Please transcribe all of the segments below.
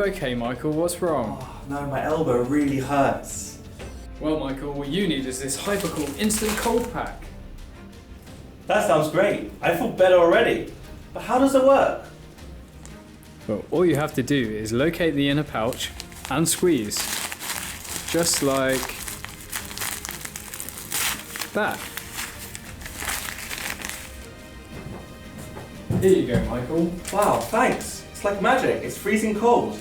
you okay, Michael? What's wrong? Oh, no, my elbow really hurts. Well, Michael, what you need is this HypaCool Instant Cold Pack. That sounds great. I feel better already. But how does it work? Well, all you have to do is locate the inner pouch and squeeze. Just like that. Here you go, Michael. Wow, thanks. It's like magic. It's freezing cold.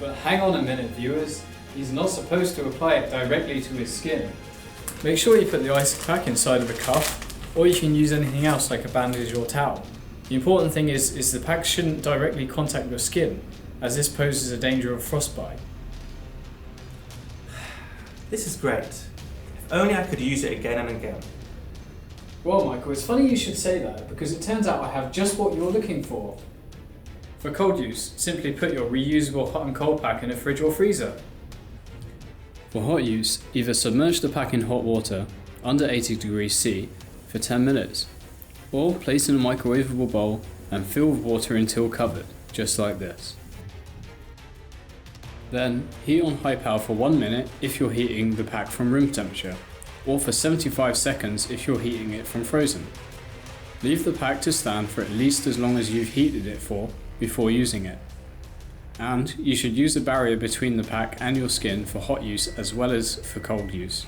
But hang on a minute, viewers. He's not supposed to apply it directly to his skin. Make sure you put the ice pack inside of a cuff, or you can use anything else like a bandage or towel. The important thing is the pack shouldn't directly contact your skin, as this poses a danger of frostbite. This is great. If only I could use it again and again. Well, Michael, it's funny you should say that, because it turns out I have just what you're looking for. For cold use, simply put your reusable hot and cold pack in a fridge or freezer. For hot use, either submerge the pack in hot water under 80 degrees C for 10 minutes, or place in a microwaveable bowl and fill with water until covered, just like this. Then heat on high power for 1 minute if you're heating the pack from room temperature, or for 75 seconds if you're heating it from frozen. Leave the pack to stand for at least as long as you've heated it for before using it. And you should use a barrier between the pack and your skin for hot use as well as for cold use.